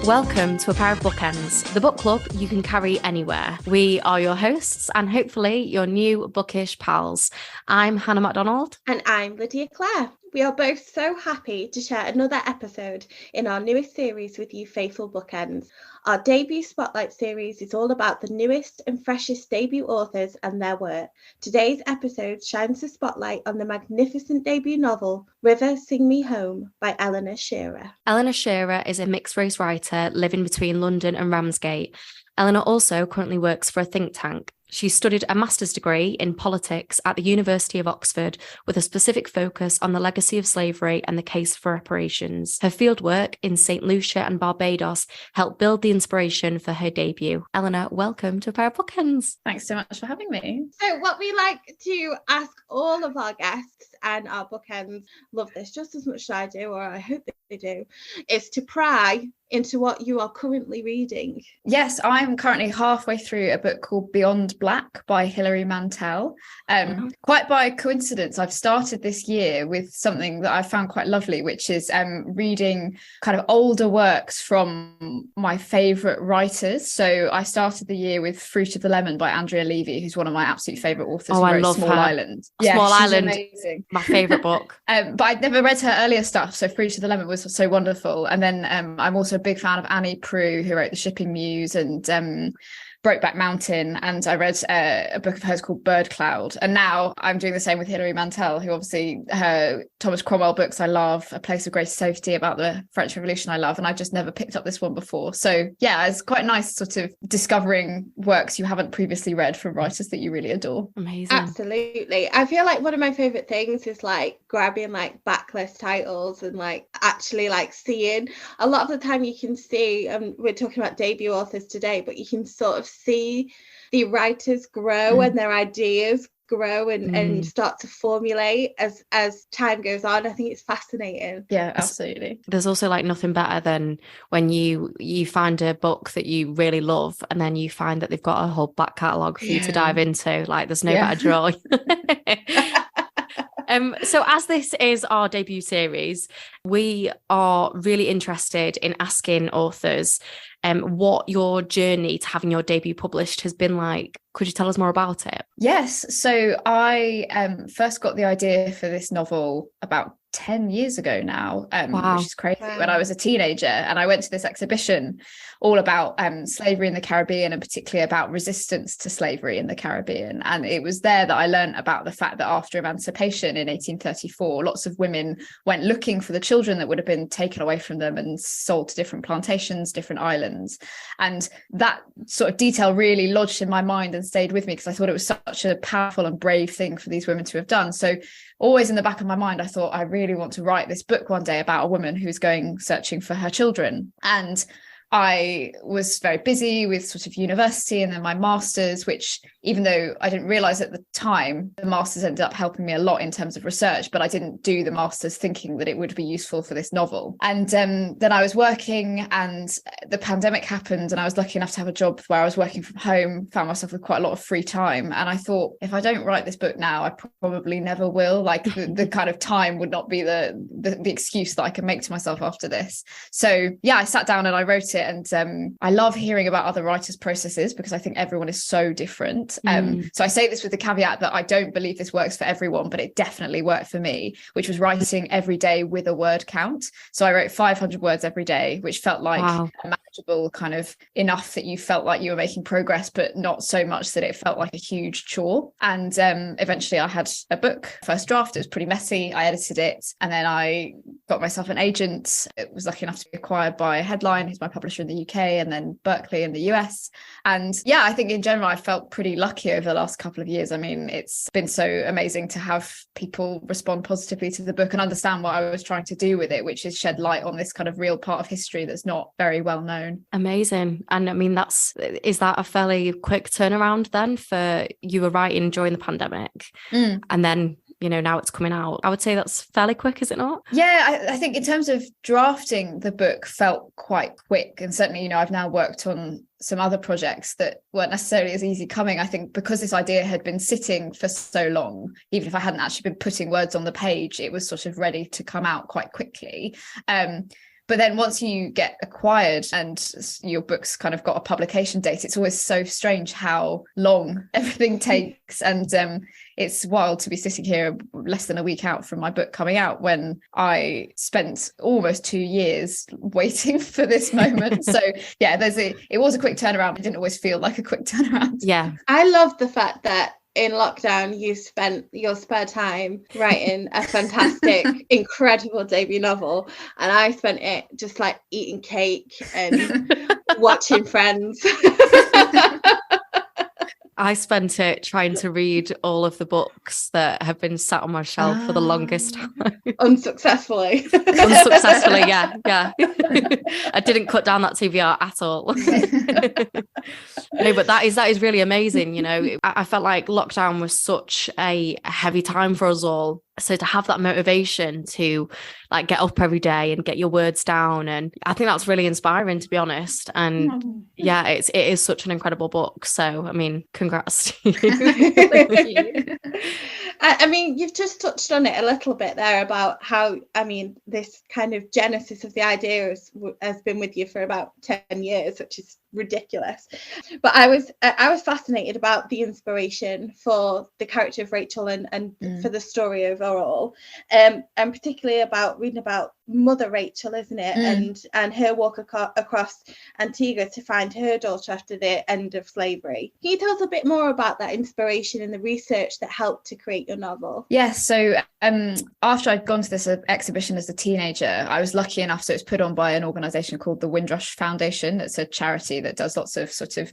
Welcome to A Pair of Bookends, the book club you can carry anywhere. We are your hosts and hopefully your new bookish pals. I'm Hannah MacDonald. And I'm Lydia Clare. We are both so happy to share another episode in our newest series with you faithful bookends. Our debut spotlight series is all about the newest and freshest debut authors and their work. Today's episode shines the spotlight on the magnificent debut novel River Sing Me Home by Eleanor Shearer. Eleanor Shearer is a mixed-race writer living between London and Ramsgate. Eleanor also currently works for a think tank. She studied a master's degree in politics at the University of Oxford with a specific focus on the legacy of slavery and the case for reparations. Her fieldwork in St. Lucia and Barbados helped build the inspiration for her debut. Eleanor, welcome to A Pair of Bookends. Thanks so much for having me. So what we like to ask all of our guests, and our bookends love this just as much as I do, or I hope they do, is to pry into what you are currently reading. Yes, I'm currently halfway through a book called Beyond Black by Hilary Mantel. Quite by coincidence, I've started this year with something that I found quite lovely, which is reading kind of older works from my favourite writers. So I started the year with Fruit of the Lemon by Andrea Levy, who's one of my absolute favourite authors. Oh, who I wrote love Small her. Island. Small Island, amazing. My favourite book. But I'd never read her earlier stuff, so Fruit of the Lemon was so wonderful. And then I'm also a big fan of Annie Proulx, who wrote The Shipping Muse and Brokeback Mountain, and I read a book of hers called Bird Cloud. And now I'm doing the same with Hilary Mantel, who obviously her Thomas Cromwell books I love, A Place of Great Safety about the French Revolution I love, and I just never picked up this one before. So yeah, it's quite nice sort of discovering works you haven't previously read from writers that you really adore. Amazing. Absolutely. I feel like one of my favorite things is like grabbing like backlist titles and like actually like seeing. A lot of the time you can see, we're talking about debut authors today, but you can sort of see the writers grow and their ideas grow and start to formulate as time goes on. I think it's fascinating. Yeah, absolutely. There's also like nothing better than when you find a book that you really love and then you find that they've got a whole back catalogue for you to dive into. Like there's no better joy. So as this is our debut series, we are really interested in asking authors what your journey to having your debut published has been like. Could you tell us more about it? Yes. So I first got the idea for this novel about 10 years ago now, which is crazy, when I was a teenager. And I went to this exhibition all about slavery in the Caribbean, and particularly about resistance to slavery in the Caribbean. And it was there that I learned about the fact that after emancipation in 1834, lots of women went looking for the children that would have been taken away from them and sold to different plantations, different islands. And that sort of detail really lodged in my mind and stayed with me, because I thought it was such a powerful and brave thing for these women to have done. So always in the back of my mind, I thought I really want to write this book one day about a woman who's going searching for her children. And I was very busy with sort of university and then my master's, which, even though I didn't realize at the time, the master's ended up helping me a lot in terms of research, but I didn't do the master's thinking that it would be useful for this novel. And then I was working and the pandemic happened, and I was lucky enough to have a job where I was working from home, found myself with quite a lot of free time. And I thought, if I don't write this book now, I probably never will. Like the kind of time would not be the excuse that I can make to myself after this. So yeah, I sat down and I wrote it. And I love hearing about other writers' processes, because I think everyone is so different. So I say this with the caveat that I don't believe this works for everyone, but it definitely worked for me, which was writing every day with a word count. So I wrote 500 words every day, which felt like a manageable kind of enough that you felt like you were making progress, but not so much that it felt like a huge chore. And eventually I had a book. First draft, it was pretty messy. I edited it, and then I got myself an agent. It was lucky enough to be acquired by Headline, who's my publisher in the UK, and then Berkeley in the US. And yeah, I think in general I felt pretty lucky over the last couple of years. I mean, it's been so amazing to have people respond positively to the book and understand what I was trying to do with it, which is shed light on this kind of real part of history that's not very well known. Amazing. And I mean, is that a fairly quick turnaround then? For you were writing during the pandemic and then now it's coming out. I would say that's fairly quick, is it not? Yeah, I think in terms of drafting, the book felt quite quick. And certainly, I've now worked on some other projects that weren't necessarily as easy coming. I think because this idea had been sitting for so long, even if I hadn't actually been putting words on the page, it was sort of ready to come out quite quickly. But then once you get acquired and your book's kind of got a publication date, it's always so strange how long everything takes. And it's wild to be sitting here less than a week out from my book coming out when I spent almost 2 years waiting for this moment. So yeah, it was a quick turnaround. It didn't always feel like a quick turnaround. Yeah. I love the fact that in lockdown you spent your spare time writing a fantastic, incredible debut novel, and I spent it just like eating cake and watching Friends. I spent it trying to read all of the books that have been sat on my shelf for the longest time. Unsuccessfully. Unsuccessfully, yeah. I didn't cut down that TBR at all. No, but that is really amazing. You know, I felt like lockdown was such a heavy time for us all. So to have that motivation to like get up every day and get your words down, and I think that's really inspiring, to be honest. And yeah, it is such an incredible book. So I mean, congrats to you. Thank you. I mean, you've just touched on it a little bit there about how, I mean, this kind of genesis of the idea has been with you for about 10 years, which is ridiculous. But I was fascinated about the inspiration for the character of Rachel and for the story overall, and particularly about reading about Mother Rachel, isn't it? And her walk across Antigua to find her daughter after the end of slavery. Can you tell us a bit more about that inspiration and the research that helped to create your novel? Yes, so after I'd gone to this exhibition as a teenager, I was lucky enough, so it was put on by an organisation called the Windrush Foundation. It's a charity that does lots of sort of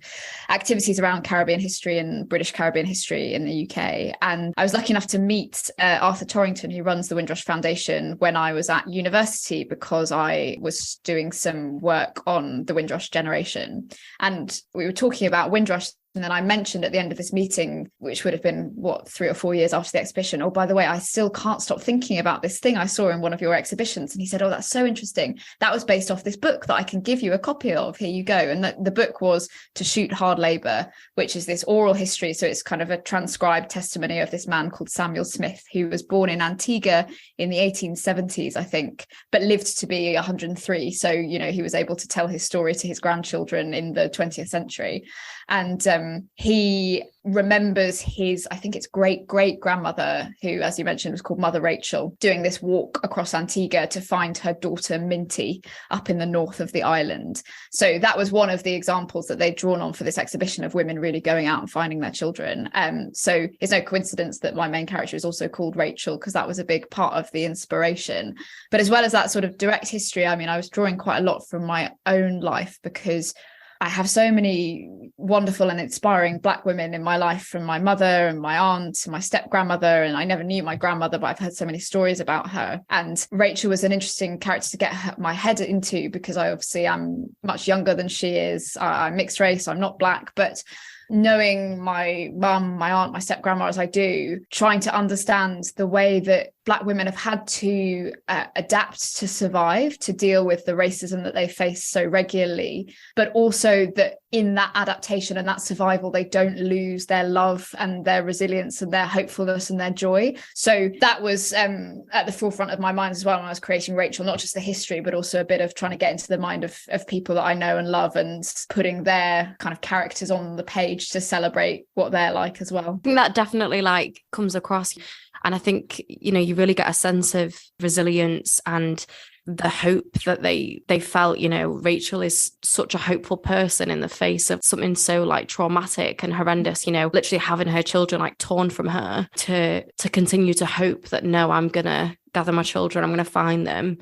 activities around Caribbean history and British Caribbean history in the UK. And I was lucky enough to meet Arthur Torrington, who runs the Windrush Foundation, when I was at university, because I was doing some work on the Windrush generation. And we were talking about Windrush. And then I mentioned at the end of this meeting, which would have been 3 or 4 years after the exhibition, oh, by the way, I still can't stop thinking about this thing I saw in one of your exhibitions. And he said, oh, that's so interesting. That was based off this book that I can give you a copy of. Here you go. And the book was To Shoot Hard Labour, which is this oral history. So it's kind of a transcribed testimony of this man called Samuel Smith, who was born in Antigua in the 1870s, I think, but lived to be 103. So, you know, he was able to tell his story to his grandchildren in the 20th century. And he remembers his, I think it's great grandmother, who, as you mentioned, was called Mother Rachel, doing this walk across Antigua to find her daughter Minty up in the north of the island. So that was one of the examples that they'd drawn on for this exhibition of women really going out and finding their children. So it's no coincidence that my main character is also called Rachel, because that was a big part of the inspiration. But as well as that sort of direct history, I mean, I was drawing quite a lot from my own life, because I have so many wonderful and inspiring Black women in my life, from my mother and my aunt and my step grandmother. And I never knew my grandmother, but I've heard so many stories about her. And Rachel was an interesting character to get my head into, because I obviously am much younger than she is. I'm mixed race, I'm not Black, but knowing my mum, my aunt, my step grandma as I do, trying to understand the way that Black women have had to adapt to survive, to deal with the racism that they face so regularly, but also that in that adaptation and that survival, they don't lose their love and their resilience and their hopefulness and their joy. So that was at the forefront of my mind as well when I was creating Rachel, not just the history, but also a bit of trying to get into the mind of people that I know and love, and putting their kind of characters on the page to celebrate what they're like as well. I think that definitely like comes across. And I think, you know, you really get a sense of resilience and the hope that they felt. You know, Rachel is such a hopeful person in the face of something so like traumatic and horrendous, you know, literally having her children like torn from her, to continue to hope that, no, I'm going to gather my children, I'm going to find them.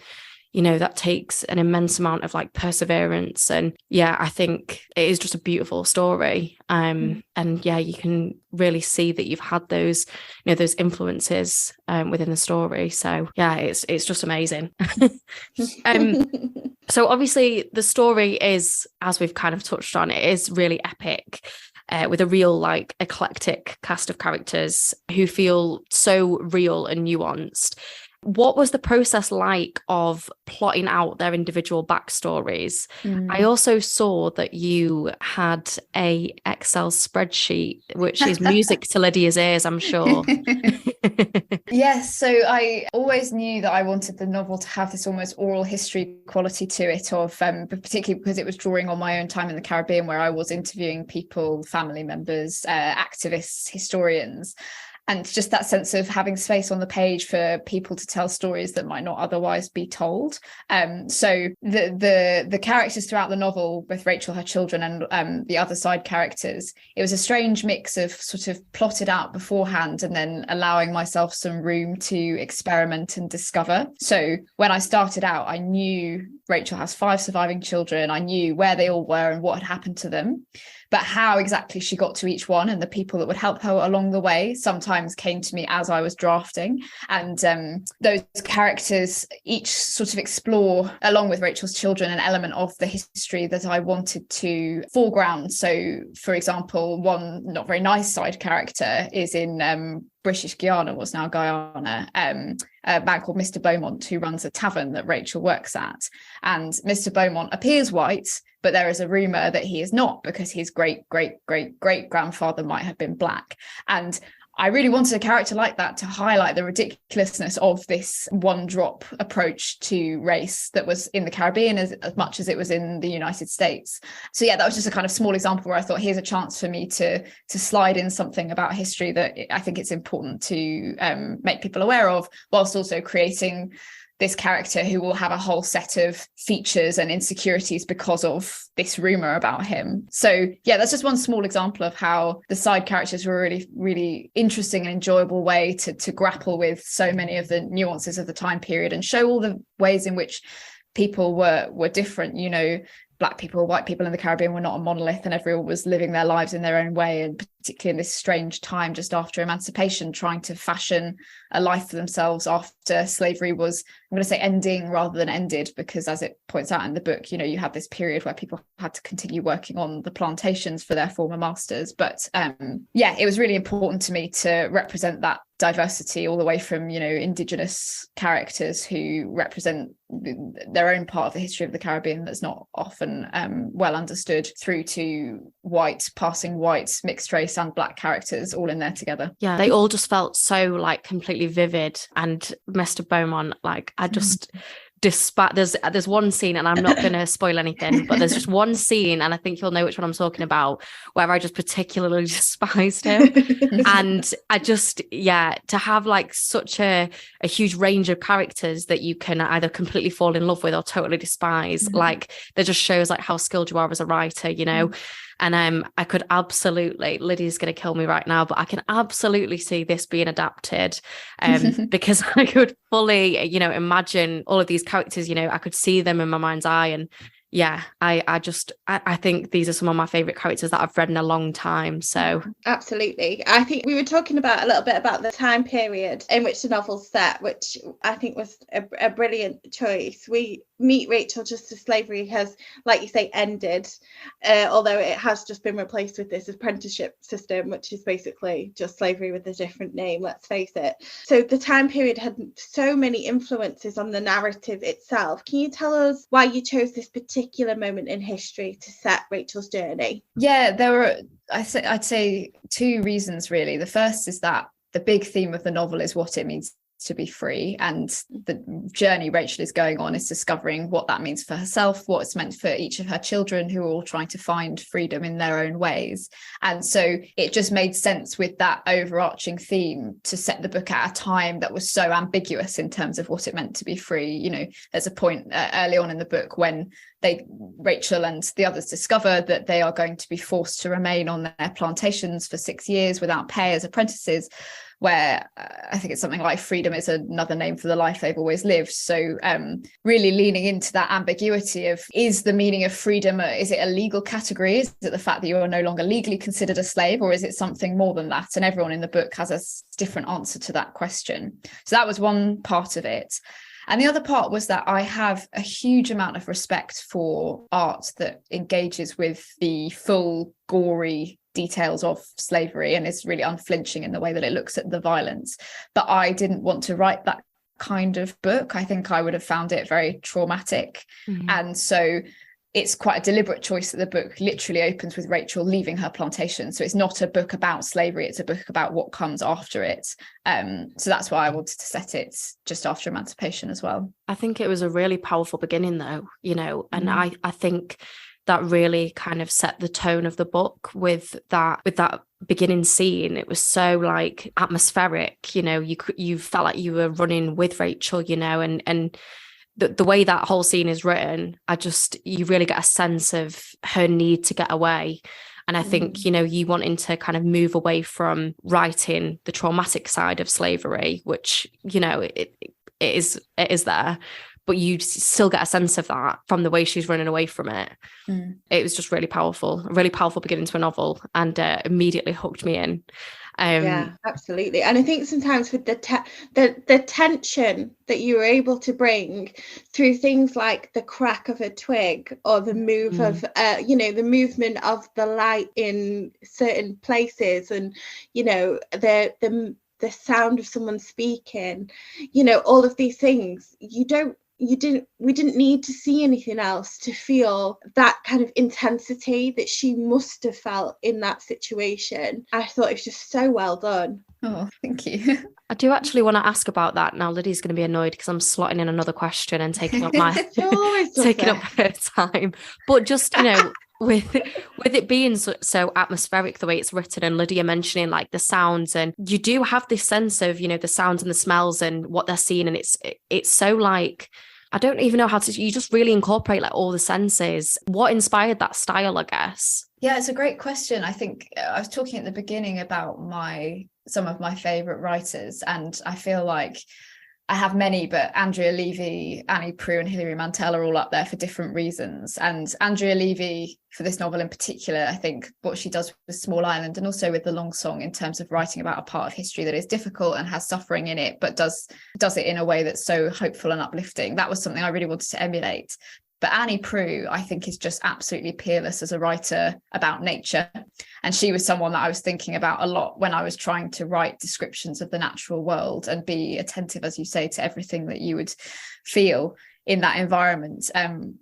You know, that takes an immense amount of like perseverance. And yeah, I think it is just a beautiful story. And yeah, you can really see that you've had those, you know, those influences within the story. So yeah, it's just amazing. So obviously the story is, as we've kind of touched on, it is really epic. With a real like eclectic cast of characters who feel so real and nuanced. What was the process like of plotting out their individual backstories? I also saw that you had a Excel spreadsheet, which is music to Lydia's ears, I'm sure. Yes, so I always knew that I wanted the novel to have this almost oral history quality to it, but particularly because it was drawing on my own time in the Caribbean, where I was interviewing people, family members, activists, historians. And just that sense of having space on the page for people to tell stories that might not otherwise be told. So the characters throughout the novel, both Rachel, her children, and the other side characters, it was a strange mix of sort of plotted out beforehand and then allowing myself some room to experiment and discover. So when I started out, I knew Rachel has 5 surviving children. I knew where they all were and what had happened to them. But how exactly she got to each one and the people that would help her along the way sometimes came to me as I was drafting. And those characters each sort of explore, along with Rachel's children, an element of the history that I wanted to foreground. So, for example, one not very nice side character is in British Guiana, what's now Guyana, a man called Mr. Beaumont, who runs a tavern that Rachel works at. And Mr. Beaumont appears white, but there is a rumor that he is not, because his great-great-great-great-grandfather might have been black. And I really wanted a character like that to highlight the ridiculousness of this one-drop approach to race that was in the Caribbean as much as it was in the United States. So yeah, that was just a kind of small example where I thought, here's a chance for me to slide in something about history that I think it's important to make people aware of, whilst also creating this character who will have a whole set of features and insecurities because of this rumor about him. So yeah, that's just one small example of how the side characters were a really, really interesting and enjoyable way to grapple with so many of the nuances of the time period and show all the ways in which people were different. You know, Black people, white people in the Caribbean were not a monolith, and everyone was living their lives in their own way, and particularly in this strange time just after emancipation, trying to fashion a life for themselves after slavery was, I'm going to say ending rather than ended, because as it points out in the book, you know, you had this period where people had to continue working on the plantations for their former masters. But yeah, it was really important to me to represent that diversity, all the way from, you know, Indigenous characters who represent their own part of the history of the Caribbean that's not often well understood, through to white, passing white, mixed race and Black characters all in there together. Yeah, they all just felt so like completely vivid. And Mr. Beaumont, like, I just there's one scene, and I'm not going to spoil anything, but there's just one scene, and I think you'll know which one I'm talking about, where I just particularly despised him. And I just, yeah, to have like such a huge range of characters that you can either completely fall in love with or totally despise, like, that just shows like how skilled you are as a writer, you know. And I could absolutely, Lydia's going to kill me right now, but I can absolutely see this being adapted, because I could fully, you know, imagine all of these characters, you know, I could see them in my mind's eye. And yeah, I think these are some of my favorite characters that I've read in a long time. So absolutely. I think we were talking about a little bit about the time period in which the novel's set, which I think was a brilliant choice. We meet Rachel just as slavery has, like you say, ended, although it has just been replaced with this apprenticeship system, which is basically just slavery with a different name, let's face it. So the time period had so many influences on the narrative itself. Can you tell us why you chose this particular moment in history to set Rachel's journey? Yeah, there were, I'd say 2 reasons really. The first is that the big theme of the novel is what it means to be free, and the journey Rachel is going on is discovering what that means for herself, what it's meant for each of her children, who are all trying to find freedom in their own ways. And so it just made sense with that overarching theme to set the book at a time that was so ambiguous in terms of what it meant to be free. You know, there's a point early on in the book when Rachel and the others discover that they are going to be forced to remain on their plantations for 6 years without pay as apprentices, where I think it's something like freedom is another name for the life they've always lived. So really leaning into that ambiguity of, is the meaning of freedom, is it a legal category? Is it the fact that you are no longer legally considered a slave, or is it something more than that? And everyone in the book has a different answer to that question. So that was one part of it. And the other part was that I have a huge amount of respect for art that engages with the full gory details of slavery and is really unflinching in the way that it looks at the violence. But I didn't want to write that kind of book. I think I would have found it very traumatic. And so it's quite a deliberate choice that the book literally opens with Rachel leaving her plantation. So it's not a book about slavery, it's a book about what comes after it. So that's why I wanted to set it just after emancipation as well. I think it was a really powerful beginning though, you know, and I think that really kind of set the tone of the book with that beginning scene. It was so like atmospheric, you know, you felt like you were running with Rachel, you know, and the way that whole scene is written, you really get a sense of her need to get away. And I think, you know, you wanting to kind of move away from writing the traumatic side of slavery, which, you know, it is there, but you still get a sense of that from the way she's running away from it. It was just really powerful, a really powerful beginning to a novel, and immediately hooked me in. Yeah, absolutely. And I think sometimes with the tension that you were able to bring through things like the crack of a twig or the move of you know, the movement of the light in certain places, and you know, the sound of someone speaking, you know, all of these things, we didn't need to see anything else to feel that kind of intensity that she must have felt in that situation. I thought it was just so well done. Oh, thank you. I do actually want to ask about that now. Lydia's going to be annoyed because I'm slotting in another question and taking up her time. But just, you know, with it being so atmospheric the way it's written, and Lydia mentioning like the sounds, and you do have this sense of, you know, the sounds and the smells and what they're seeing, and it's so like, I don't even know how to, you just really incorporate like all the senses. What inspired that style, I guess? Yeah, it's a great question. I think I was talking at the beginning about some of my favorite writers, and I feel like I have many, but Andrea Levy, Annie Proulx and Hilary Mantel are all up there for different reasons. And Andrea Levy, for this novel in particular, I think what she does with Small Island and also with The Long Song in terms of writing about a part of history that is difficult and has suffering in it, but does it in a way that's so hopeful and uplifting. That was something I really wanted to emulate. But Annie Proulx, I think, is just absolutely peerless as a writer about nature. And she was someone that I was thinking about a lot when I was trying to write descriptions of the natural world and be attentive, as you say, to everything that you would feel in that environment.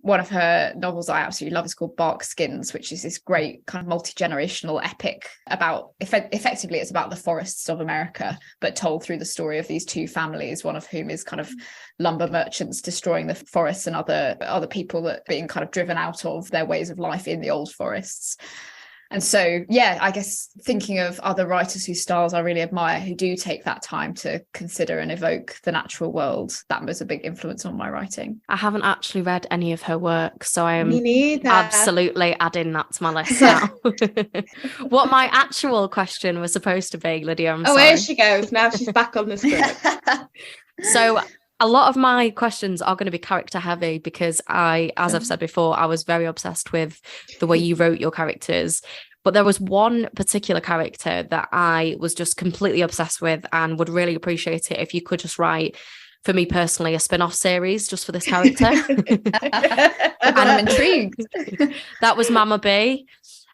One of her novels I absolutely love is called Bark Skins, which is this great kind of multi-generational epic about, effectively it's about the forests of America, but told through the story of these two families, one of whom is kind of lumber merchants destroying the forests, and other people that are being kind of driven out of their ways of life in the old forests. And so, yeah, I guess thinking of other writers whose styles I really admire, who do take that time to consider and evoke the natural world, that was a big influence on my writing. I haven't actually read any of her work, so I am absolutely adding that to my list now. What my actual question was supposed to be, Lydia, I'm sorry. Here she goes. Now she's back on the script. So a lot of my questions are going to be character heavy because as I've said before, I was very obsessed with the way you wrote your characters. But there was one particular character that I was just completely obsessed with and would really appreciate it if you could just write, for me personally, a spin-off series just for this character. I'm intrigued. That was Mama B.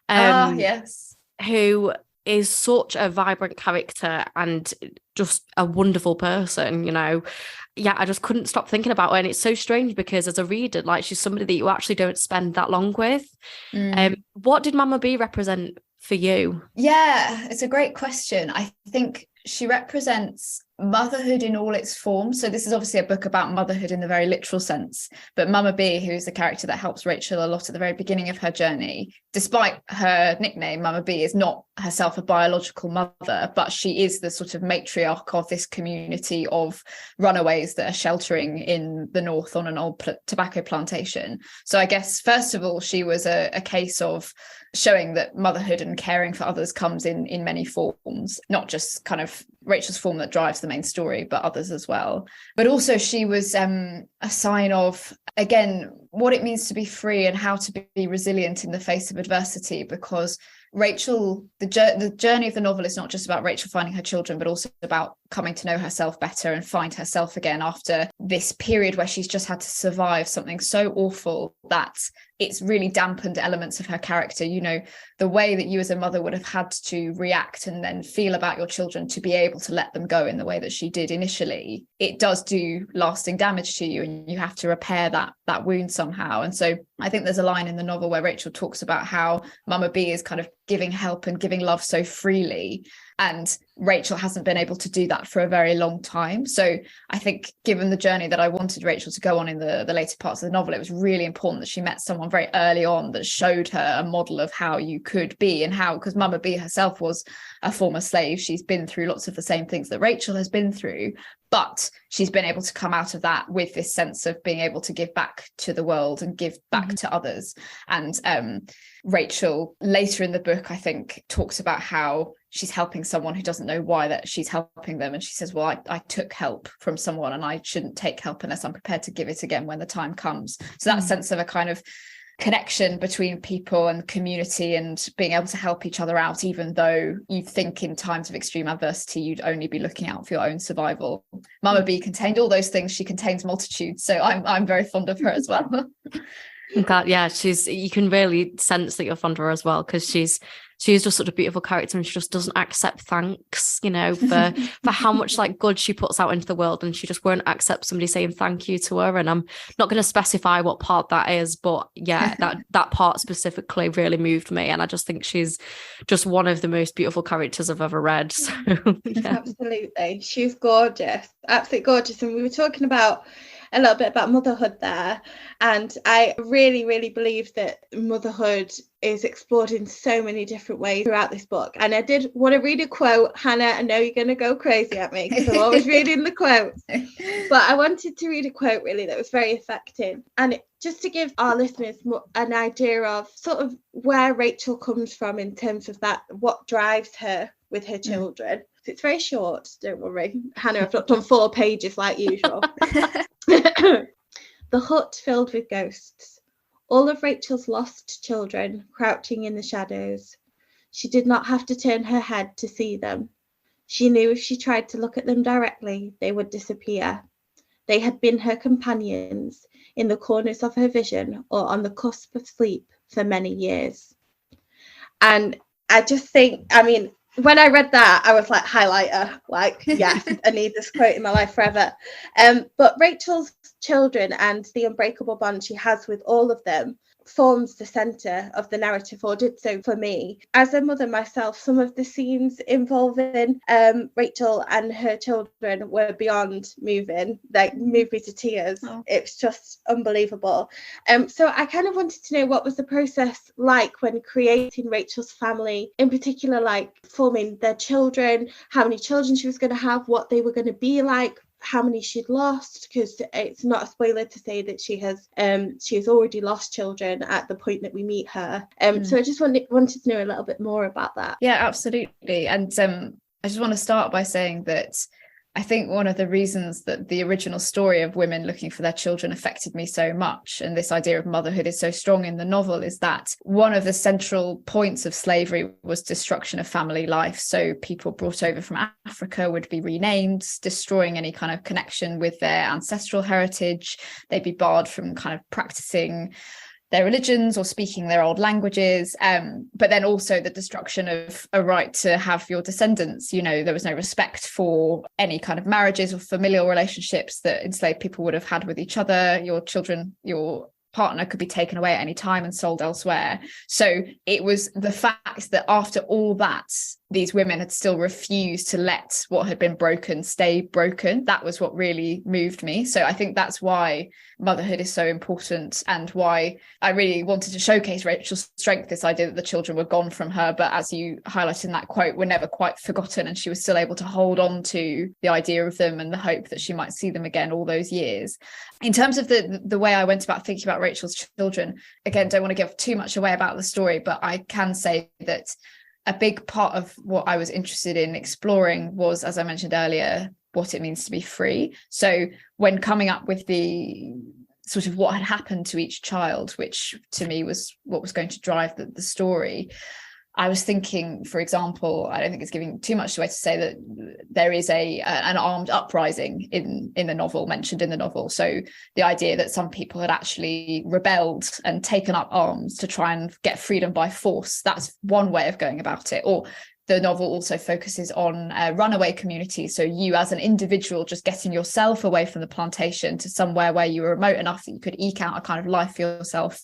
Yes. Who is such a vibrant character and just a wonderful person, you know. Yeah, I just couldn't stop thinking about her. And it's so strange because as a reader, like, she's somebody that you actually don't spend that long with. What did Mama B represent for you? Yeah, it's a great question. I think she represents motherhood in all its forms. So this is obviously a book about motherhood in the very literal sense, but Mama B, who is the character that helps Rachel a lot at the very beginning of her journey, despite her nickname, Mama B is not herself a biological mother, but she is the sort of matriarch of this community of runaways that are sheltering in the north on an old tobacco plantation. So I guess, first of all, she was a case of showing that motherhood and caring for others comes in many forms, not just kind of Rachel's form that drives the main story, but others as well. But also she was a sign of, again, what it means to be free and how to be resilient in the face of adversity, because Rachel, the journey of the novel is not just about Rachel finding her children, but also about coming to know herself better and find herself again after this period where she's just had to survive something so awful that it's really dampened elements of her character. You know, the way that you as a mother would have had to react and then feel about your children to be able to let them go in the way that she did initially, it does do lasting damage to you, and you have to repair that wound somehow. And so I think there's a line in the novel where Rachel talks about how Mama B is kind of giving help and giving love so freely, and Rachel hasn't been able to do that for a very long time. So I think, given the journey that I wanted Rachel to go on in the later parts of the novel, it was really important that she met someone very early on that showed her a model of how you could be, and how, because Mama B herself was a former slave, she's been through lots of the same things that Rachel has been through, but she's been able to come out of that with this sense of being able to give back to the world and give back to others. And Rachel later in the book, I think, talks about how she's helping someone who doesn't know why that she's helping them, and she says, well, I took help from someone, and I shouldn't take help unless I'm prepared to give it again when the time comes. So that sense of a kind of connection between people and community, and being able to help each other out, even though you think in times of extreme adversity you'd only be looking out for your own survival. Mama B contained all those things. She contains multitudes, so I'm very fond of her as well. God, yeah, you can really sense that you're fond of her as well, because she's just such a beautiful character, and she just doesn't accept thanks, you know, for how much like good she puts out into the world, and she just won't accept somebody saying thank you to her. And I'm not going to specify what part that is, but yeah, that part specifically really moved me, and I just think she's just one of the most beautiful characters I've ever read. So yeah. Absolutely, she's gorgeous, absolutely gorgeous. And we were talking about a little bit about motherhood there, and I really, really believe that motherhood is explored in so many different ways throughout this book. And I did want to read a quote. Hannah, I know you're going to go crazy at me because I'm always reading the quotes, but I wanted to read a quote really that was very affecting, and just to give our listeners an idea of sort of where Rachel comes from in terms of that, what drives her with her children. It's very short, don't worry, Hannah, I've not done 4 pages like usual. The hut filled with ghosts, all of Rachel's lost children crouching in the shadows. She did not have to turn her head to see them. She knew if she tried to look at them directly, they would disappear. They had been her companions in the corners of her vision or on the cusp of sleep for many years. And I just think, I mean, when I read that, I was like, highlighter, like, yes, I need this quote in my life forever. But Rachel's children and the unbreakable bond she has with all of them forms the centre of the narrative, or did so for me. As a mother myself, some of the scenes involving Rachel and her children were beyond moving, like moved me to tears. It's just unbelievable. So I kind of wanted to know, what was the process like when creating Rachel's family, in particular, like forming their children, how many children she was going to have, what they were going to be like, how many she'd lost, because it's not a spoiler to say that she has already lost children at the point that we meet her. So I just wanted to know a little bit more about that. Yeah, absolutely. And I just want to start by saying that I think one of the reasons that the original story of women looking for their children affected me so much, and this idea of motherhood is so strong in the novel, is that one of the central points of slavery was destruction of family life. So people brought over from Africa would be renamed, destroying any kind of connection with their ancestral heritage. They'd be barred from kind of practicing their religions or speaking their old languages, but then also the destruction of a right to have your descendants. You know, there was no respect for any kind of marriages or familial relationships that enslaved people would have had with each other. Your children, your partner could be taken away at any time and sold elsewhere. So it was the fact that after all that, these women had still refused to let what had been broken stay broken. That was what really moved me. So I think that's why motherhood is so important, and why I really wanted to showcase Rachel's strength, this idea that the children were gone from her, but as you highlighted in that quote, were never quite forgotten, and she was still able to hold on to the idea of them and the hope that she might see them again all those years. In terms of the way I went about thinking about Rachel's children, again, don't want to give too much away about the story, but I can say that a big part of what I was interested in exploring was, as I mentioned earlier, what it means to be free. So when coming up with the sort of what had happened to each child, which to me was what was going to drive the story, I was thinking, for example, I don't think it's giving too much away to say that there is an armed uprising in the novel, mentioned in the novel. So the idea that some people had actually rebelled and taken up arms to try and get freedom by force, that's one way of going about it. Or the novel also focuses on runaway communities. So you as an individual just getting yourself away from the plantation to somewhere where you were remote enough that you could eke out a kind of life for yourself,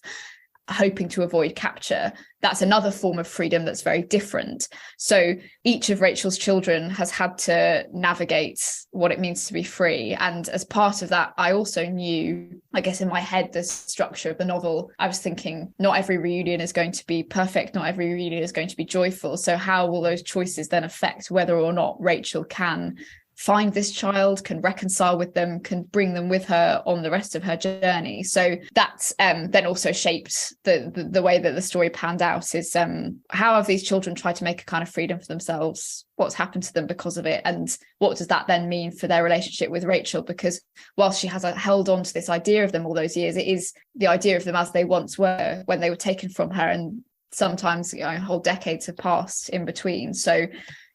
hoping to avoid capture. That's another form of freedom that's very different. So each of Rachel's children has had to navigate what it means to be free. And as part of that, I also knew, I guess in my head, the structure of the novel, I was thinking not every reunion is going to be perfect, not every reunion is going to be joyful. So how will those choices then affect whether or not Rachel can find this child, can reconcile with them, can bring them with her on the rest of her journey? So that's then also shaped the way that the story panned out, is how have these children tried to make a kind of freedom for themselves, what's happened to them because of it, and what does that then mean for their relationship with Rachel? Because whilst she has held on to this idea of them all those years, it is the idea of them as they once were when they were taken from her, and sometimes whole decades have passed in between. So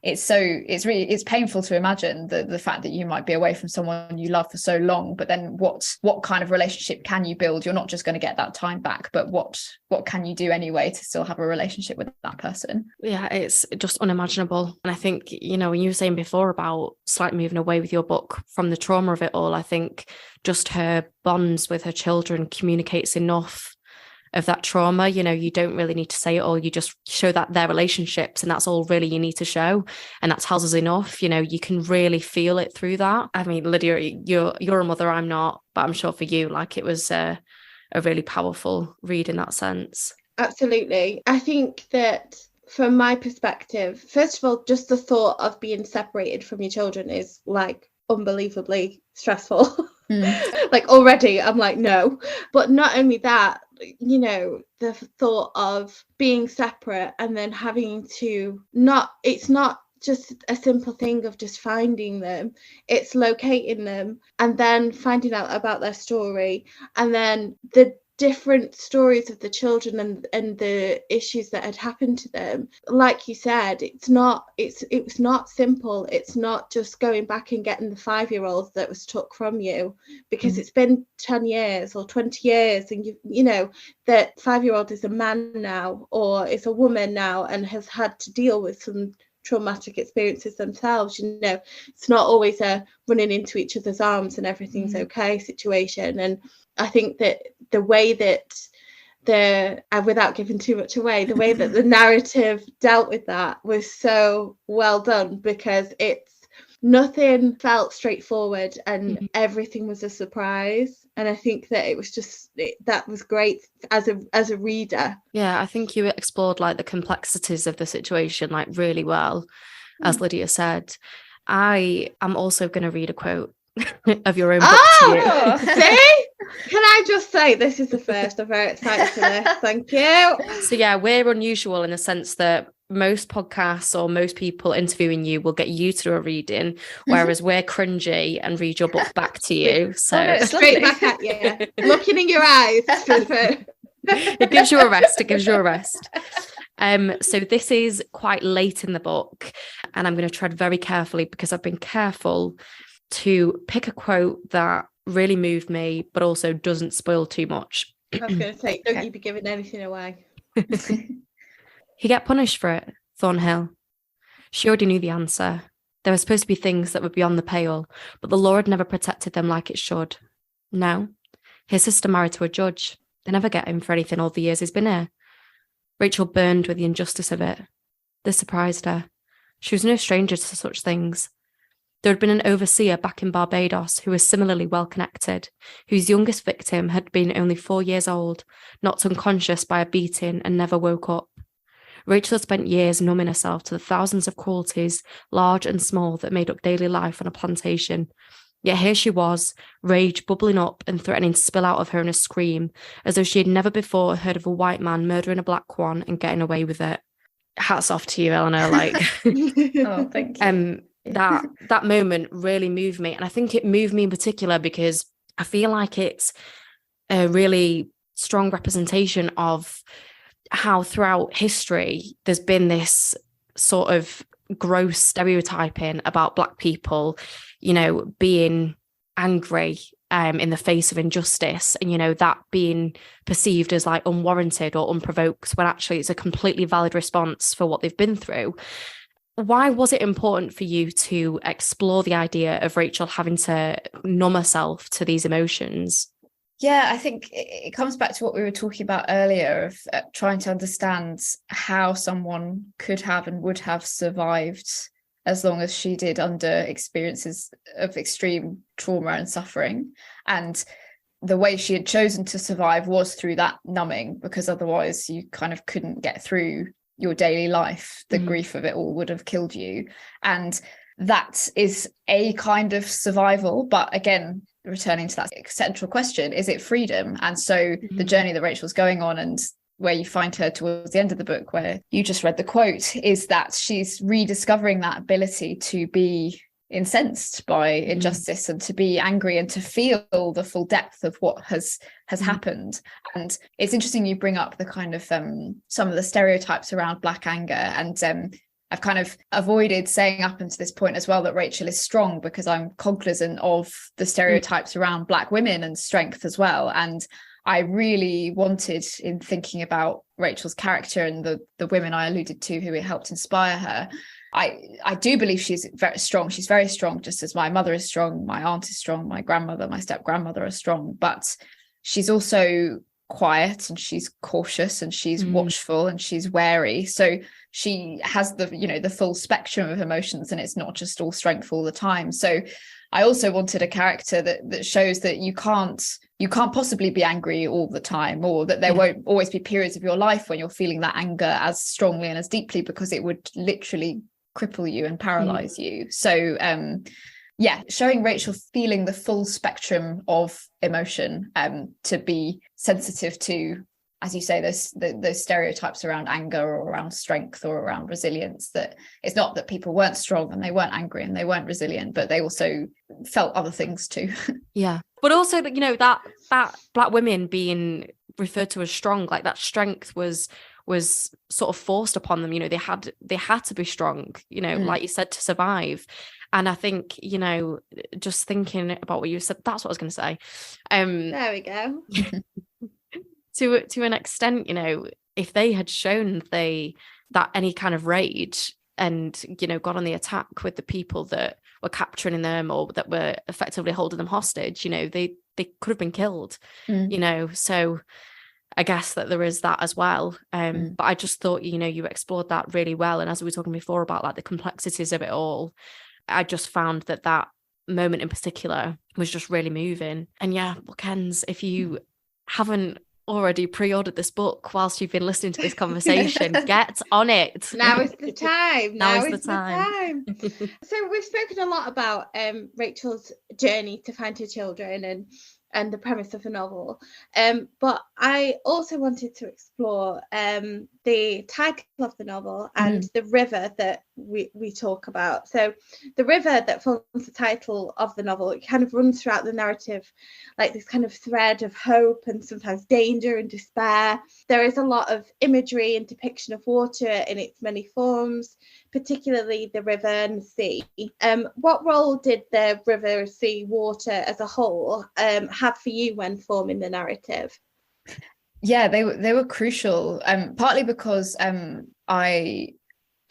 it's painful to imagine the fact that you might be away from someone you love for so long, but then what kind of relationship can you build? You're not just going to get that time back, but what can you do anyway to still have a relationship with that person? Yeah, it's just unimaginable. And I think, when you were saying before about slightly moving away with your book from the trauma of it all, I think just her bonds with her children communicates enough of that trauma. You don't really need to say it all, you just show that their relationships, and that's all really you need to show, and that tells us enough. You can really feel it through that. I mean, Lydia, you're a mother, I'm not, but I'm sure for you, it was a really powerful read in that sense. Absolutely. I think that from my perspective, first of all, just the thought of being separated from your children is unbelievably stressful. Already I'm no. But not only that, the thought of being separate and then having to it's not just a simple thing of just finding them, it's locating them and then finding out about their story, and then the different stories of the children and the issues that had happened to them. Like you said, it was not simple. It's not just going back and getting the 5-year-old that was took from you, because it's been 10 years or 20 years, and that 5-year-old is a man now or is a woman now and has had to deal with some traumatic experiences themselves. It's not always a running into each other's arms and everything's okay situation. And I think that the way that without giving too much away, the way that the narrative dealt with that was so well done, because nothing felt straightforward and everything was a surprise. And I think that it was that was great as a reader. Yeah, I think you explored the complexities of the situation really well, as Lydia said. I am also going to read a quote of your own book to you. See? Can I just say this is the first? I'm very excited for this. Thank you. So yeah, we're unusual in the sense that most podcasts or most people interviewing you will get you to do a reading, whereas we're cringy and read your book back to you. So straight back at you, looking in your eyes. It gives you a rest. It gives you a rest. So this is quite late in the book, and I'm going to tread very carefully because I've been careful to pick a quote that really moved me, but also doesn't spoil too much. I was going to say, don't you be giving anything away. He get punished for it, Thornhill. She already knew the answer. There were supposed to be things that were beyond the pale, but the law had never protected them like it should. No, his sister married to a judge. They never get him for anything all the years he's been here. Rachel burned with the injustice of it. This surprised her. She was no stranger to such things. There had been an overseer back in Barbados who was similarly well connected, whose youngest victim had been only 4 years old, knocked unconscious by a beating and never woke up. Rachel had spent years numbing herself to the thousands of cruelties, large and small, that made up daily life on a plantation. Yet here she was, rage bubbling up and threatening to spill out of her in a scream, as though she had never before heard of a white man murdering a black one and getting away with it. Hats off to you, Eleanor. Oh, thank you. That moment really moved me, and I think it moved me in particular because I feel like it's a really strong representation of how throughout history there's been this sort of gross stereotyping about Black people, you know, being angry in the face of injustice, and, you know, that being perceived as like unwarranted or unprovoked, when actually it's a completely valid response for what they've been through. Why was it important for you to explore the idea of Rachel having to numb herself to these emotions? Yeah, I think it comes back to what we were talking about earlier of trying to understand how someone could have and would have survived as long as she did under experiences of extreme trauma and suffering. And the way she had chosen to survive was through that numbing, because otherwise you kind of couldn't get through your daily life. The grief of it all would have killed you. And that is a kind of survival. But again, returning to that central question, is it freedom? And so the journey that Rachel's going on, and where you find her towards the end of the book, where you just read the quote, is that she's rediscovering that ability to be incensed by injustice and to be angry and to feel the full depth of what has happened. And it's interesting you bring up the kind of some of the stereotypes around Black anger, and I've kind of avoided saying up until this point as well that Rachel is strong, because I'm cognizant of the stereotypes around Black women and strength as well. And I really wanted, in thinking about Rachel's character and the women I alluded to who helped inspire her, I do believe she's very strong. She's very strong, just as my mother is strong, my aunt is strong, my grandmother, my step-grandmother are strong. But she's also quiet, and she's cautious, and she's watchful, and she's wary. So she has the full spectrum of emotions, and it's not just all strength all the time. So I also wanted a character that shows that you can't possibly be angry all the time, or that there won't always be periods of your life when you're feeling that anger as strongly and as deeply, because it would literally cripple you and paralyze you. So showing Rachel feeling the full spectrum of emotion, to be sensitive to, as you say, those stereotypes around anger or around strength or around resilience, that it's not that people weren't strong and they weren't angry and they weren't resilient, but they also felt other things too. Yeah. But also, you know, that Black women being referred to as strong, like that strength was sort of forced upon them. You know, they had to be strong, you know, like you said, to survive. And I think, you know, just thinking about what you said, that's what I was going to say. There we go. To an extent, you know, if they had shown that any kind of rage and, you know, got on the attack with the people that were capturing them or that were effectively holding them hostage, you know, they could have been killed, you know. So I guess that there is that as well. But I just thought, you know, you explored that really well. And as we were talking before about like the complexities of it all, I just found that moment in particular was just really moving. And yeah, Bookends, if you haven't already pre-ordered this book whilst you've been listening to this conversation, get on it. Now is the time. Now is the time. So we've spoken a lot about Rachel's journey to find her children and the premise of the novel, but I also wanted to explore the title of the novel and the river that we talk about. So the river that forms the title of the novel, it kind of runs throughout the narrative like this kind of thread of hope and sometimes danger and despair. There is a lot of imagery and depiction of water in its many forms, particularly the river and the sea. What role did the river, sea, water as a whole have for you when forming the narrative? Yeah, they were crucial, partly because I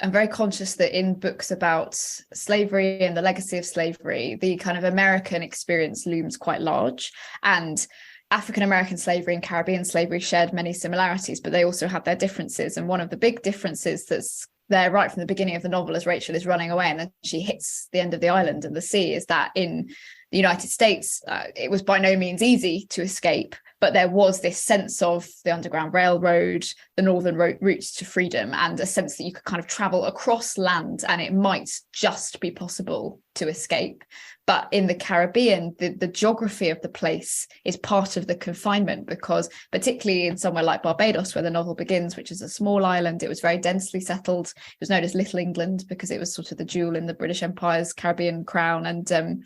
am very conscious that in books about slavery and the legacy of slavery, the kind of American experience looms quite large, and African-American slavery and Caribbean slavery shared many similarities, but they also had their differences. And one of the big differences that's there right from the beginning of the novel, as Rachel is running away and then she hits the end of the island and the sea, is that in the United States, it was by no means easy to escape, but there was this sense of the Underground Railroad, the northern routes to freedom, and a sense that you could kind of travel across land and it might just be possible to escape. But in the Caribbean, the geography of the place is part of the confinement, because particularly in somewhere like Barbados, where the novel begins, which is a small island, it was very densely settled. It was known as Little England because it was sort of the jewel in the British Empire's Caribbean crown. And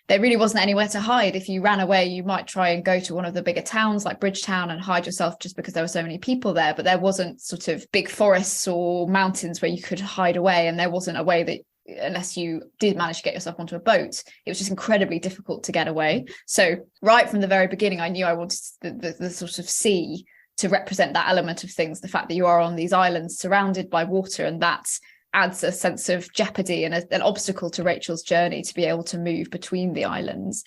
there really wasn't anywhere to hide. If you ran away, you might try and go to one of the bigger towns like Bridgetown and hide yourself just because there were so many people there, but there wasn't sort of big forests or mountains where you could hide away, and there wasn't a way that, unless you did manage to get yourself onto a boat, it was just incredibly difficult to get away. So right from the very beginning, I knew I wanted the sort of sea to represent that element of things, the fact that you are on these islands surrounded by water, and that adds a sense of jeopardy and an obstacle to Rachel's journey to be able to move between the islands.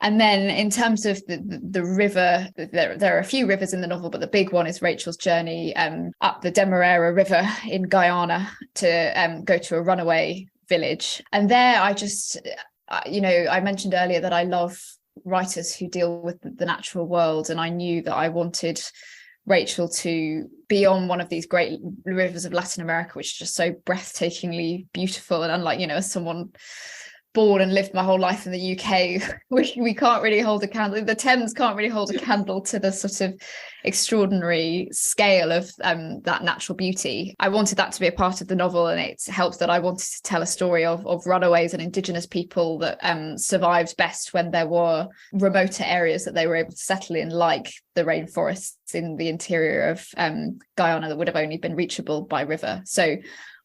And then in terms of the river, there are a few rivers in the novel, but the big one is Rachel's journey up the Demerara River in Guyana to go to a runaway village. And there I just, I mentioned earlier that I love writers who deal with the natural world, and I knew that I wanted Rachel to be on one of these great rivers of Latin America, which is just so breathtakingly beautiful. And unlike, as someone born and lived my whole life in the UK, we can't really hold a candle. The Thames can't really hold a candle to the sort of extraordinary scale of that natural beauty. I wanted that to be a part of the novel, and it helps that I wanted to tell a story of runaways and Indigenous people that survived best when there were remoter areas that they were able to settle in, like the rainforests in the interior of Guyana that would have only been reachable by river. So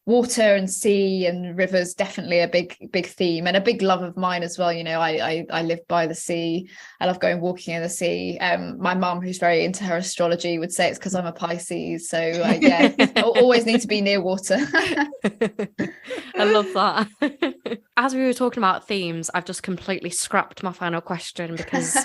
water and sea and rivers, definitely a big theme, and a big love of mine as well. I live by the sea. I love going walking in the sea. My mum, who's very into her astrology, would say it's because I'm a Pisces, so always need to be near water. I love that. As we were talking about themes, I've just completely scrapped my final question because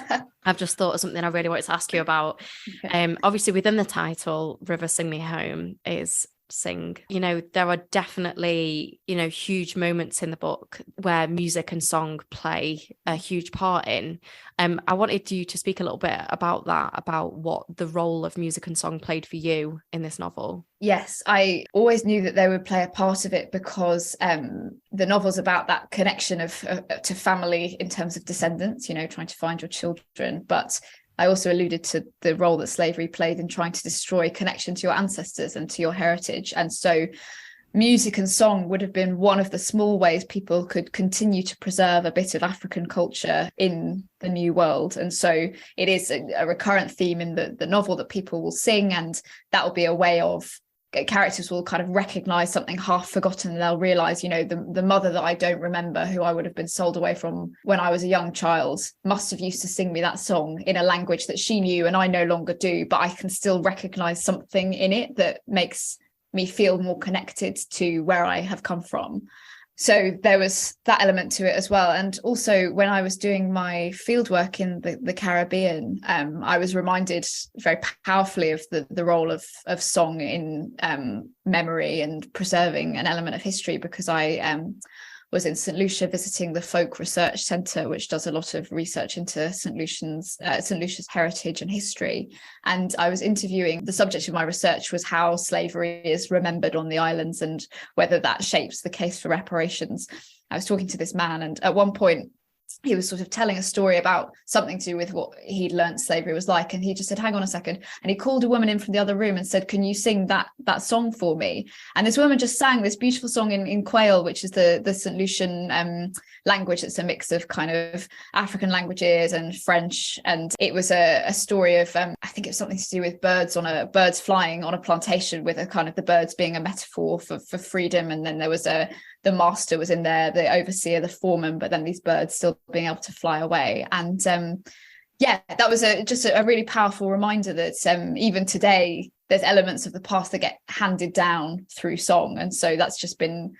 I've just thought of something I really wanted to ask you about. Okay. Obviously within the title, River Sing Me Home is sing. There are definitely, huge moments in the book where music and song play a huge part in. I wanted you to speak a little bit about that, about what the role of music and song played for you in this novel. Yes, I always knew that they would play a part of it because the novel's about that connection to family in terms of descendants, trying to find your children. But I also alluded to the role that slavery played in trying to destroy connection to your ancestors and to your heritage. And so music and song would have been one of the small ways people could continue to preserve a bit of African culture in the New World. And so it is a recurrent theme in the novel that people will sing, and that will be a way of characters will kind of recognize something half forgotten, and they'll realize, the mother that I don't remember, who I would have been sold away from when I was a young child, must have used to sing me that song in a language that she knew and I no longer do, but I can still recognize something in it that makes me feel more connected to where I have come from. So there was that element to it as well. And also when I was doing my fieldwork in the Caribbean, I was reminded very powerfully of the role of song in memory and preserving an element of history, because I was in St. Lucia visiting the Folk Research Centre, which does a lot of research into St. Lucia's heritage and history. And I was interviewing, the subject of my research was how slavery is remembered on the islands and whether that shapes the case for reparations. I was talking to this man, and at one point he was sort of telling a story about something to do with what he'd learned slavery was like, and he just said, hang on a second, and he called a woman in from the other room and said, can you sing that song for me? And this woman just sang this beautiful song in Quail, which is the St. Lucian language. It's a mix of kind of African languages and French, and it was a story of I think it was something to do with birds flying on a plantation, with a kind of the birds being a metaphor for freedom. And then there was the master was in there, the overseer, the foreman, but then these birds still being able to fly away. And that was just a really powerful reminder that even today there's elements of the past that get handed down through song. And so that's just been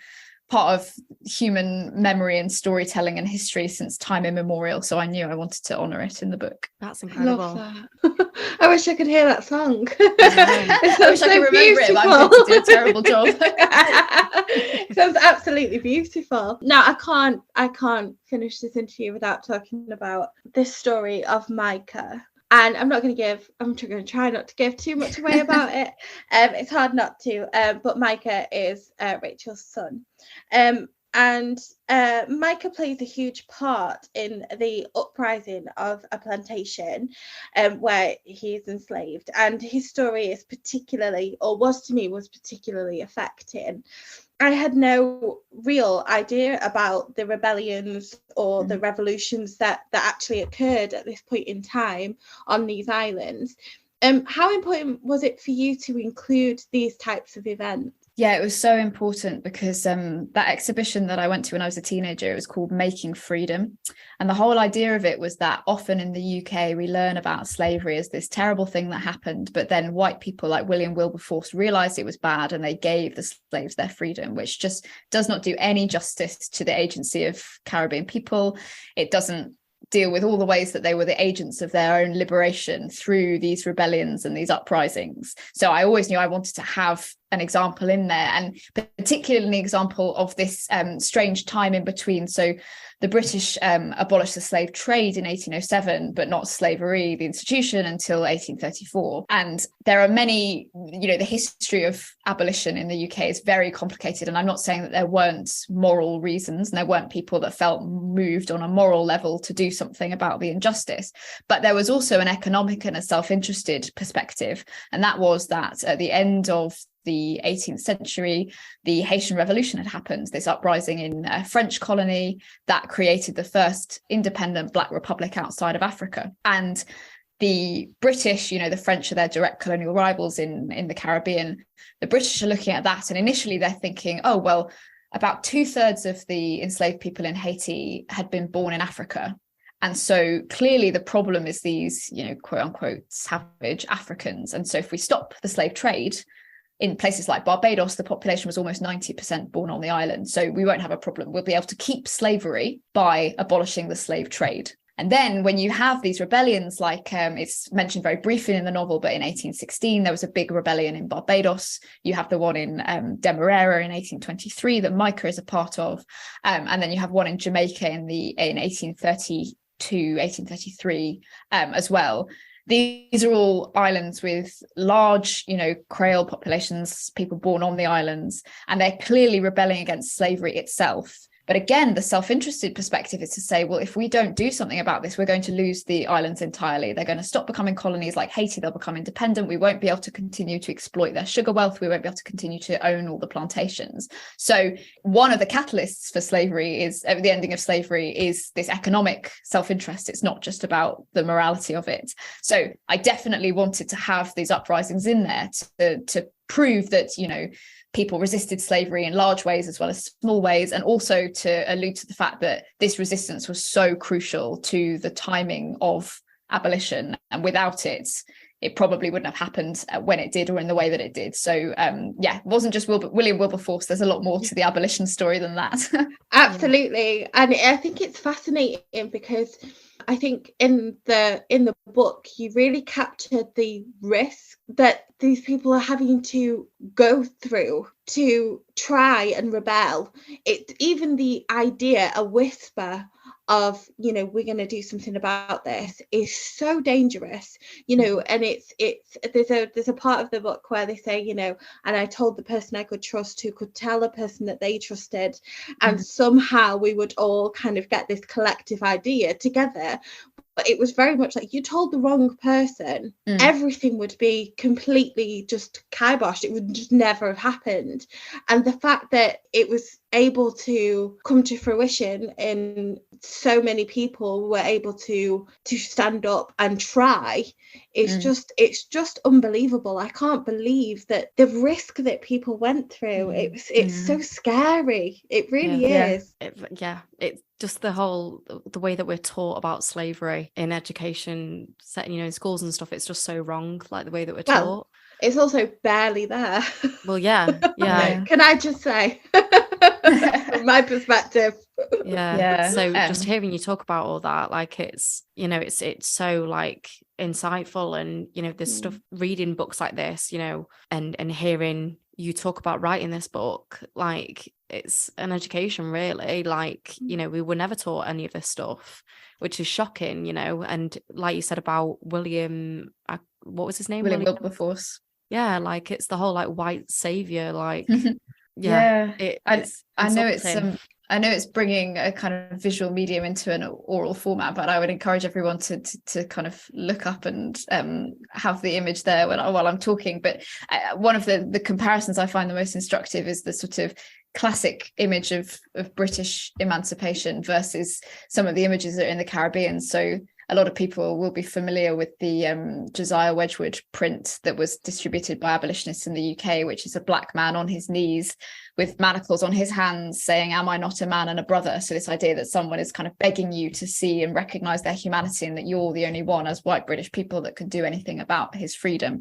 part of human memory and storytelling and history since time immemorial. So I knew I wanted to honour it in the book. That's incredible. I love that. I wish I could hear that song. I wish I could remember it, but I'm going to do a terrible job. It sounds absolutely beautiful. Now I can't finish this interview without talking about this story of Micah. And I'm going to try not to give too much away about it. It's hard not to, but Micah is Rachel's son. And Micah plays a huge part in the uprising of a plantation where he is enslaved. And his story is particularly, or was to me, was particularly affecting. I had no real idea about the rebellions or the revolutions that actually occurred at this point in time on these islands. How important was it for you to include these types of events? Yeah, it was so important because that exhibition that I went to when I was a teenager, it was called Making Freedom. And the whole idea of it was that often in the UK, we learn about slavery as this terrible thing that happened. But then white people like William Wilberforce realized it was bad and they gave the slaves their freedom, which just does not do any justice to the agency of Caribbean people. It doesn't deal with all the ways that they were the agents of their own liberation through these rebellions and these uprisings. So I always knew I wanted to have an example in there, and particularly an example of this strange time in between. So the British abolished the slave trade in 1807, but not slavery, the institution, until 1834. And there are many, the history of abolition in the UK is very complicated. And I'm not saying that there weren't moral reasons and there weren't people that felt moved on a moral level to do something about the injustice. But there was also an economic and a self-interested perspective. And that was that at the end of the 18th century, the Haitian Revolution had happened, this uprising in a French colony that created the first independent Black republic outside of Africa. And the British, the French are their direct colonial rivals in the Caribbean. The British are looking at that, and initially they're thinking, oh, well, about 2/3 of the enslaved people in Haiti had been born in Africa. And so clearly the problem is these, quote unquote, savage Africans. And so if we stop the slave trade, in places like Barbados, the population was almost 90% born on the island. So we won't have a problem. We'll be able to keep slavery by abolishing the slave trade. And then when you have these rebellions, like it's mentioned very briefly in the novel, but in 1816, there was a big rebellion in Barbados. You have the one in Demerara in 1823 that Micah is a part of. And then you have one in Jamaica in 1832, 1833 as well. These are all islands with large, Creole populations, people born on the islands, and they're clearly rebelling against slavery itself. But again, the self-interested perspective is to say, well, if we don't do something about this, we're going to lose the islands entirely. They're going to stop becoming colonies like Haiti. They'll become independent. We won't be able to continue to exploit their sugar wealth. We won't be able to continue to own all the plantations. So one of the catalysts for slavery is the ending of slavery is this economic self-interest. It's not just about the morality of it. So I definitely wanted to have these uprisings in there to prove that, people resisted slavery in large ways as well as small ways, and also to allude to the fact that this resistance was so crucial to the timing of abolition, and without it probably wouldn't have happened when it did or in the way that it did. So it wasn't just William Wilberforce. There's a lot more to the abolition story than that. Absolutely. And I think it's fascinating because I think in the book you really captured the risk that these people are having to go through to try and rebel. Even the idea, a whisper of we're going to do something about this is so dangerous, and it's there's a part of the book where they say, and I told the person I could trust who could tell a person that they trusted, and somehow we would all kind of get this collective idea together. But it was very much like, you told the wrong person, everything would be completely just kiboshed. It would just never have happened. And the fact that it was able to come to fruition and so many people were able to stand up and try is it's just unbelievable. I can't believe that the risk that people went through. It's so scary. It really is. It's just the way that we're taught about slavery in education, in schools and stuff. It's just so wrong, like the way that we're taught. It's also barely there. Well, yeah. Can I just say, from my perspective. So just hearing you talk about all that, like it's so like insightful, and there's stuff, reading books like this, and hearing you talk about writing this book, like it's an education really, like we were never taught any of this stuff, which is shocking, and like you said about William, what was his name? William Wilberforce. Like it's the whole like white savior, like I know it's I know it's bringing a kind of visual medium into an oral format, but I would encourage everyone to kind of look up and have the image there while I'm talking. But one of the comparisons I find the most instructive is the sort of classic image of British emancipation versus some of the images that are in the Caribbean. So a lot of people will be familiar with the Josiah Wedgwood print that was distributed by abolitionists in the UK, which is a black man on his knees with manacles on his hands saying, "Am I not a man and a brother?" So this idea that someone is kind of begging you to see and recognise their humanity, and that you're the only one as white British people that can do anything about his freedom.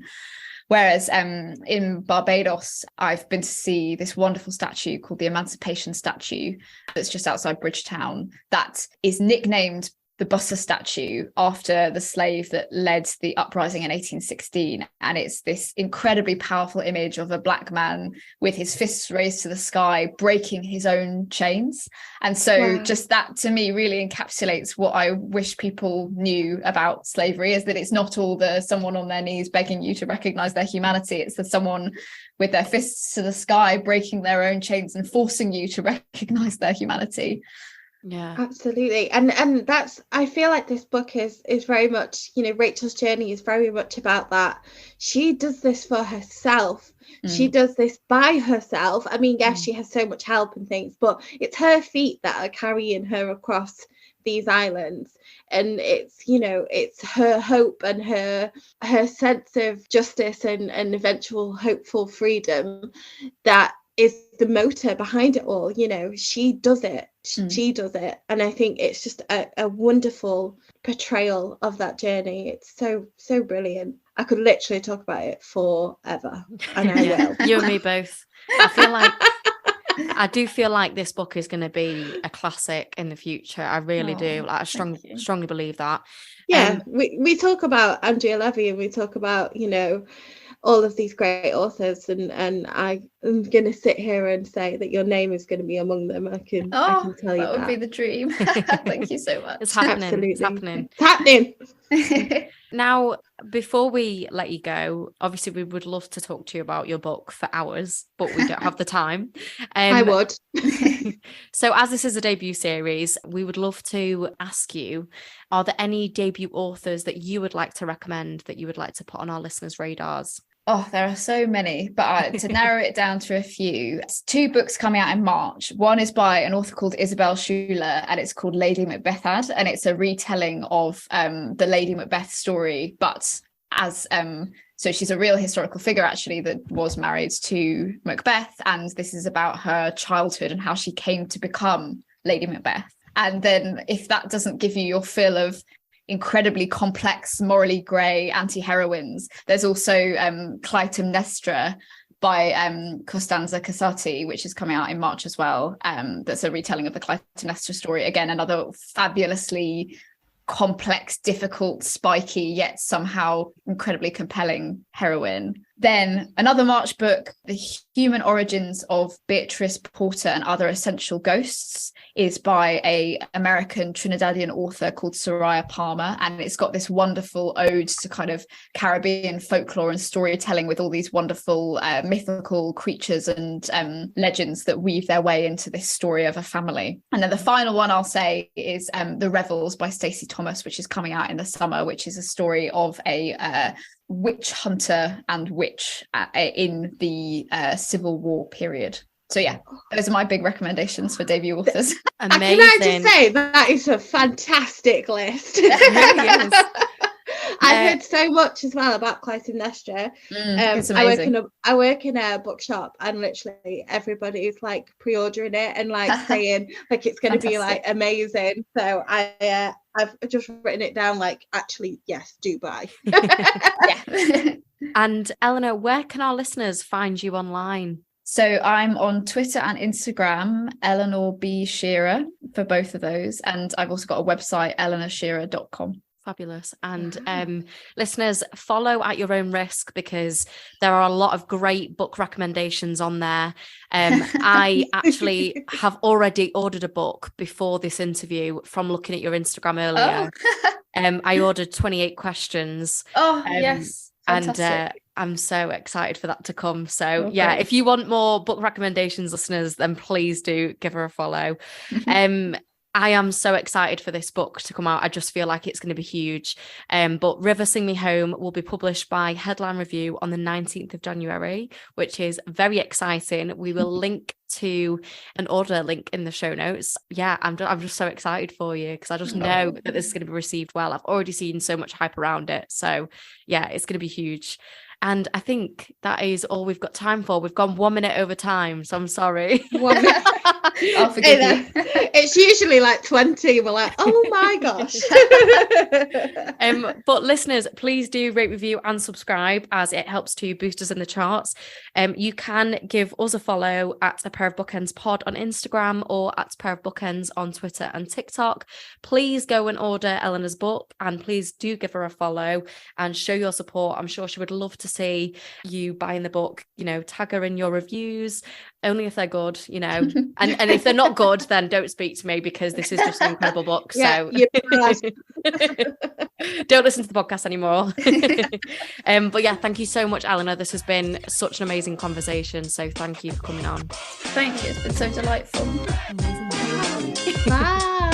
Whereas in Barbados, I've been to see this wonderful statue called the Emancipation Statue that's just outside Bridgetown, that is nicknamed the Buster statue after the slave that led the uprising in 1816. And it's this incredibly powerful image of a black man with his fists raised to the sky, breaking his own chains. And so just that to me really encapsulates what I wish people knew about slavery, is that it's not all the someone on their knees begging you to recognize their humanity. It's the someone with their fists to the sky, breaking their own chains and forcing you to recognize their humanity. Yeah, absolutely. And that's, I feel like this book is very much, you know, Rachel's journey is very much about that. She does this for herself. She does this by herself. I mean, yes, she has so much help and things, but it's her feet that are carrying her across these islands. And it's, you know, it's her hope and her sense of justice and eventual hopeful freedom that is the motor behind it all. You know, she does it. She does it. And I think it's just a wonderful portrayal of that journey. It's so brilliant. I could literally talk about it forever, and I will. You and me both. I do feel like this book is going to be a classic in the future. I really do. Like, I strongly believe that. Yeah, we talk about Andrea Levy, and we talk about, you know, all of these great authors, and I am going to sit here and say that your name is going to be among them. I can tell you that would be the dream. Thank you so much. It's happening. Absolutely. It's happening. It's happening. Now, before we let you go, obviously we would love to talk to you about your book for hours, but we don't have the time. I would. So as this is a debut series, we would love to ask you, are there any debut authors that you would like to recommend, that you would like to put on our listeners' radars? Oh, there are so many, but to narrow it down to a few, it's 2 books coming out in March. One is by an author called Isabel Schuler, and it's called Lady Macbethad, and it's a retelling of the Lady Macbeth story, but as so she's a real historical figure actually that was married to Macbeth, and this is about her childhood and how she came to become Lady Macbeth. And then if that doesn't give you your fill of incredibly complex, morally grey anti-heroines, there's also Clytemnestra by Costanza Casati, which is coming out in March as well. That's a retelling of the Clytemnestra story. Again, another fabulously complex, difficult, spiky, yet somehow incredibly compelling heroine. Then another March book, The Human Origins of Beatrice Porter and Other Essential Ghosts, is by a American Trinidadian author called Soraya Palmer, and it's got this wonderful ode to kind of Caribbean folklore and storytelling with all these wonderful mythical creatures and legends that weave their way into this story of a family. And then the final one I'll say is The Revels by Stacey Thomas, which is coming out in the summer, which is a story of a witch hunter and witch in the Civil War period. So yeah, those are my big recommendations for debut authors. Amazing. Can I just say that is a fantastic list. It really is. I've heard so much as well about Clytemnestra. It's amazing. I work in a bookshop, and literally everybody is like pre-ordering it and like saying like it's going to be like amazing. So I've just written it down, like, actually, yes, do buy. Yeah. And Eleanor, where can our listeners find you online? So I'm on Twitter and Instagram, Eleanor B. Shearer, for both of those. And I've also got a website, eleanorshearer.com. Fabulous. And listeners, follow at your own risk, because there are a lot of great book recommendations on there. I actually have already ordered a book before this interview from looking at your Instagram earlier. I ordered 28 questions. Oh, yes. Fantastic. I'm so excited for that to come. So yeah, if you want more book recommendations, listeners, then please do give her a follow. I am so excited for this book to come out. I just feel like it's going to be huge. But River Sing Me Home will be published by Headline Review on the 19th of January, which is very exciting. We will link to an order link in the show notes. Yeah, I'm just so excited for you, because I just know that this is going to be received well. I've already seen so much hype around it. So yeah, it's going to be huge. And I think that is all we've got time for. We've gone 1 minute over time, so I'm sorry. 1 minute. I'll forgive you. It's usually like 20. We're like, oh my gosh. But listeners, please do rate, review and subscribe, as it helps to boost us in the charts. You can give us a follow at A Pair of Bookends Pod on Instagram, or at A Pair of Bookends on Twitter and TikTok. Please go and order Eleanor's book, and please do give her a follow and show your support. I'm sure she would love to see you buying the book. Tag her in your reviews, only if they're good, and if they're not good, then don't speak to me, because this is just an incredible book. Yeah, So don't listen to the podcast anymore. But yeah, thank you so much, Eleanor. This has been such an amazing conversation, so thank you for coming on. Thank you, it's been so delightful. Amazing. Bye.